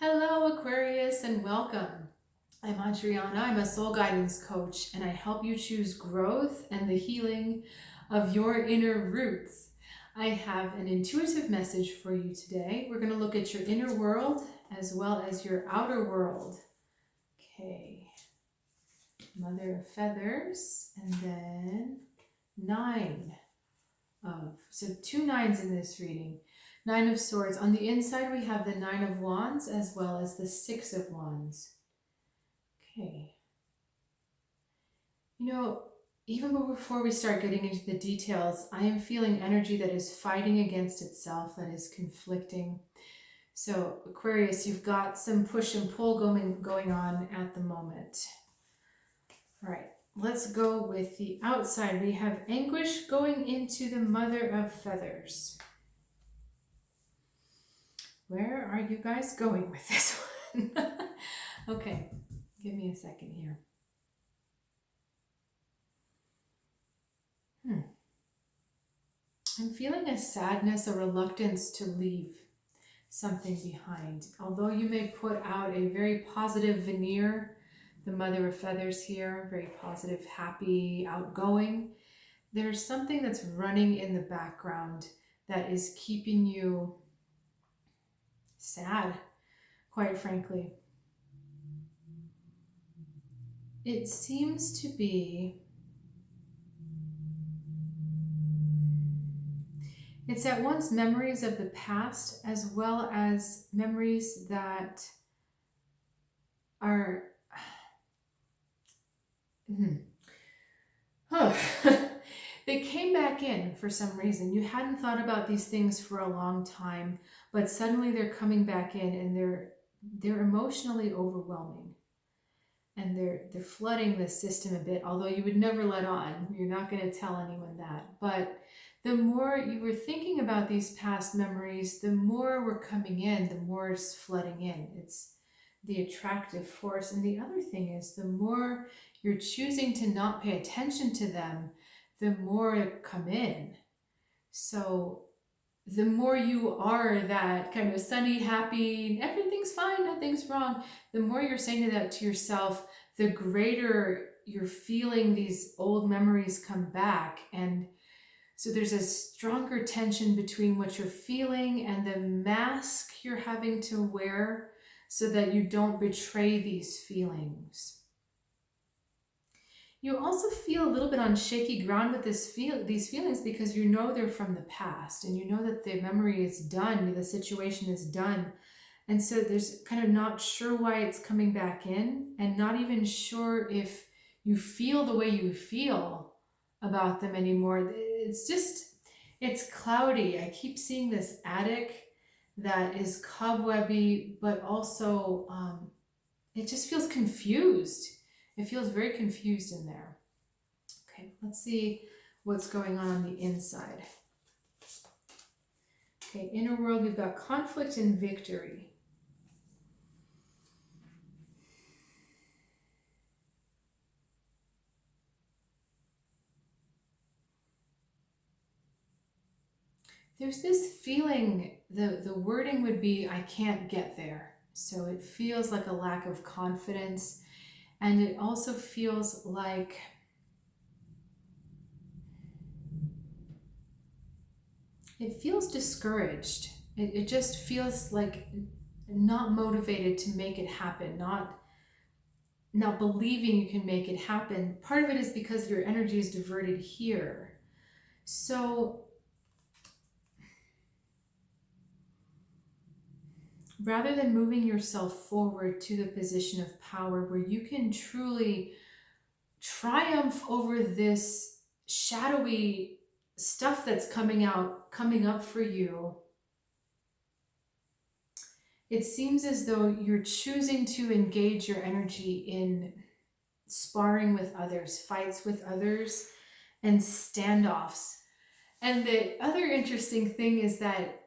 Hello, Aquarius, and welcome. I'm Adriana. I'm a soul guidance coach, and I help you choose growth and the healing of your inner roots. I have an intuitive message for you today. We're going to look at your inner world as well as your outer world. Okay. Mother of Feathers, and then so 2 nines in this reading. 9 of Swords. On the inside, we have the 9 of Wands as well as the 6 of Wands. Okay. Even before we start getting into the details, I am feeling energy that is fighting against itself, that is conflicting. So, Aquarius, you've got some push and pull going on at the moment. All right. Let's go with the outside. We have anguish going into the Mother of Feathers. Where are you guys going with this one? Okay, give me a second here. I'm feeling a sadness, a reluctance to leave something behind. Although you may put out a very positive veneer, the Mother of Feathers here, very positive, happy, outgoing, there's something that's running in the background that is keeping you sad, quite frankly. It seems to be, it's at once memories of the past as well as memories that are, they came back in for some reason. You hadn't thought about these things for a long time, but suddenly they're coming back in and they're emotionally overwhelming. And they're flooding the system a bit, although you would never let on. You're not going to tell anyone that. But the more you were thinking about these past memories, the more we're coming in, the more it's flooding in. It's the attractive force. And the other thing is, the more you're choosing to not pay attention to them, the more come in. So the more you are that kind of sunny, happy, everything's fine, nothing's wrong, the more you're saying that to yourself, the greater you're feeling these old memories come back. And so there's a stronger tension between what you're feeling and the mask you're having to wear so that you don't betray these feelings. You also feel a little bit on shaky ground with these feelings because you know they're from the past and you know that the memory is done, the situation is done. And so there's kind of not sure why it's coming back in and not even sure if you feel the way you feel about them anymore. It's cloudy. I keep seeing this attic that is cobwebby, but also it just feels confused. It feels very confused in there. Okay, let's see what's going on the inside. Okay, inner world, we've got conflict and victory. There's this feeling, the wording would be, I can't get there. So it feels like a lack of confidence. And it also feels like it feels discouraged. It just feels like not motivated to make it happen, not believing you can make it happen. Part of it is because your energy is diverted here. So rather than moving yourself forward to the position of power where you can truly triumph over this shadowy stuff that's coming up for you, it seems as though you're choosing to engage your energy in sparring with others, fights with others, and standoffs. And the other interesting thing is that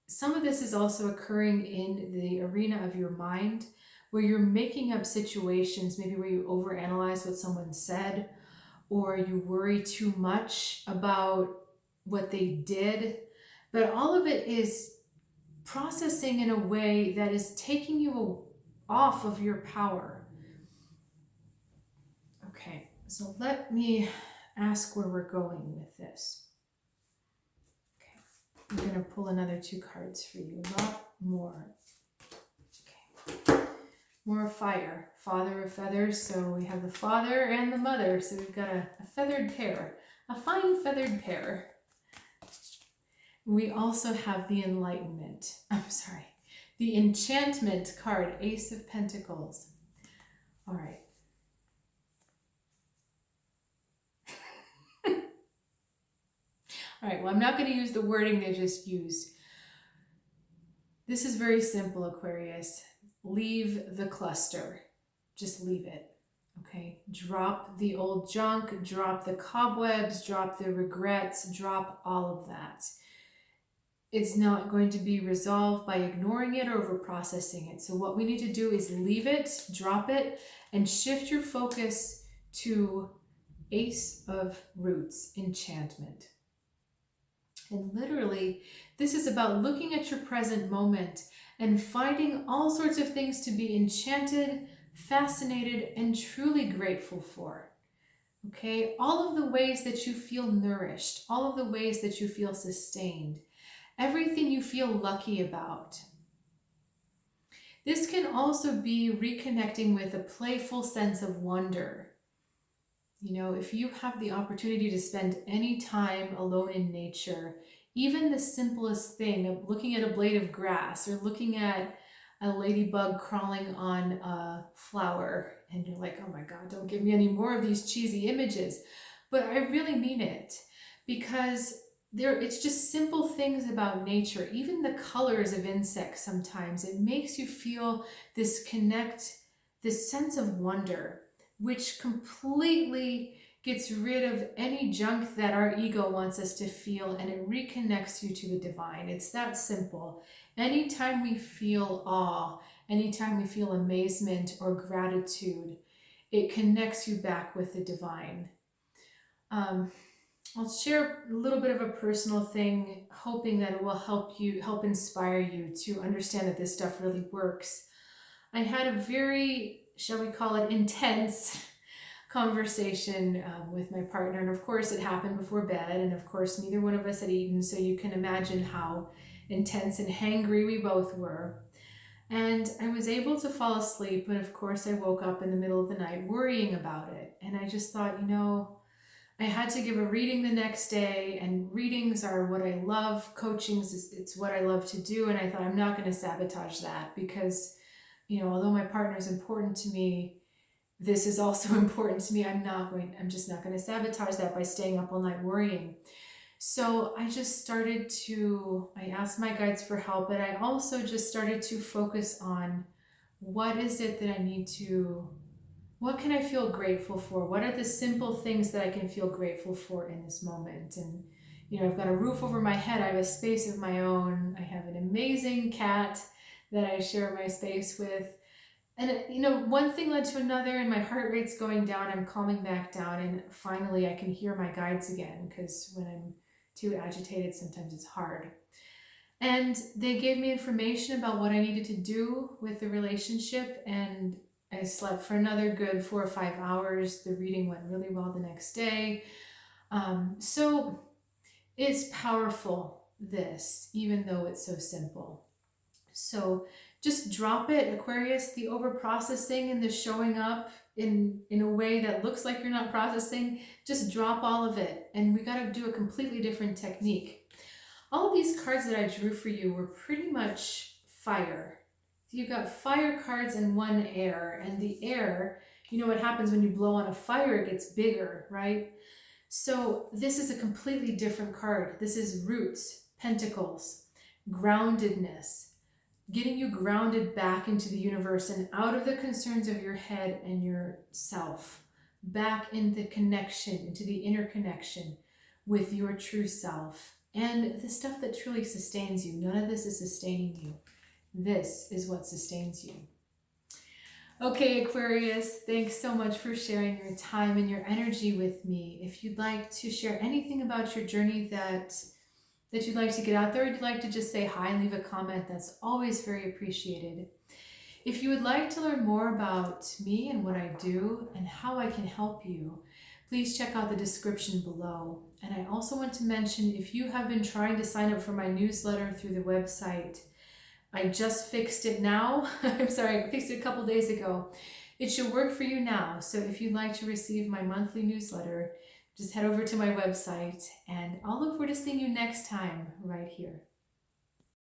some of this is also occurring in the arena of your mind, where you're making up situations, maybe where you overanalyze what someone said, or you worry too much about what they did. But all of it is processing in a way that is taking you off of your power. Okay, so let me ask where we're going with this. Okay, I'm going to pull another 2 cards for you. A lot more. Okay, more fire. Father of feathers. So we have the father and the mother. So we've got a feathered pair, a fine feathered pair. We also have the enlightenment. The enchantment card, Ace of Pentacles. All right. All right, well, I'm not going to use the wording they just used. This is very simple, Aquarius. Leave the cluster. Just leave it, okay? Drop the old junk, drop the cobwebs, drop the regrets, drop all of that. It's not going to be resolved by ignoring it or overprocessing it. So what we need to do is leave it, drop it, and shift your focus to Ace of Roots, enchantment. And literally, this is about looking at your present moment and finding all sorts of things to be enchanted, fascinated, and truly grateful for. Okay? All of the ways that you feel nourished, all of the ways that you feel sustained, everything you feel lucky about. This can also be reconnecting with a playful sense of wonder. You know, if you have the opportunity to spend any time alone in nature, even the simplest thing of looking at a blade of grass or looking at a ladybug crawling on a flower, and you're like, oh my God, don't give me any more of these cheesy images. But I really mean it, because it's just simple things about nature. Even the colors of insects, sometimes it makes you feel this sense of wonder, which completely gets rid of any junk that our ego wants us to feel, and it reconnects you to the divine. It's that simple. Anytime we feel awe, anytime we feel amazement or gratitude, it connects you back with the divine. I'll share a little bit of a personal thing, hoping that it will help inspire you to understand that this stuff really works. I had a very, shall we call it, intense conversation with my partner. And of course it happened before bed. And of course neither one of us had eaten. So you can imagine how intense and hangry we both were. And I was able to fall asleep. But of course I woke up in the middle of the night worrying about it. And I just thought, I had to give a reading the next day, and readings are what I love. Coachings, it's what I love to do. And I thought, I'm not going to sabotage that, because although my partner is important to me, this is also important to me. I'm just not going to sabotage that by staying up all night worrying. So I asked my guides for help, but I also just started to focus on what is it that what can I feel grateful for? What are the simple things that I can feel grateful for in this moment? And, I've got a roof over my head. I have a space of my own. I have an amazing cat that I share my space with. And, one thing led to another, and my heart rate's going down. I'm calming back down, and finally I can hear my guides again, because when I'm too agitated, sometimes it's hard. And they gave me information about what I needed to do with the relationship, and I slept for another good 4 or 5 hours. The reading went really well the next day. So it's powerful, this, even though it's so simple. So just drop it, Aquarius, the over-processing and the showing up in a way that looks like you're not processing. Just drop all of it. And we got to do a completely different technique. All of these cards that I drew for you were pretty much fire. You've got fire cards and one air. And the air, what happens when you blow on a fire, it gets bigger, right? So this is a completely different card. This is roots, pentacles, groundedness, getting you grounded back into the universe and out of the concerns of your head and yourself, back in the connection, into the interconnection with your true self and the stuff that truly sustains you. None of this is sustaining you. This is what sustains you. Okay, Aquarius, thanks so much for sharing your time and your energy with me. If you'd like to share anything about your journey that that you'd like to get out there, or you'd like to just say hi and leave a comment, that's always very appreciated. If you would like to learn more about me and what I do and how I can help you, please check out the description below. And I also want to mention, if you have been trying to sign up for my newsletter through the website, I just fixed it now. I'm sorry, I fixed it a couple days ago. It should work for you now. So if you'd like to receive my monthly newsletter, just head over to my website, and I'll look forward to seeing you next time right here.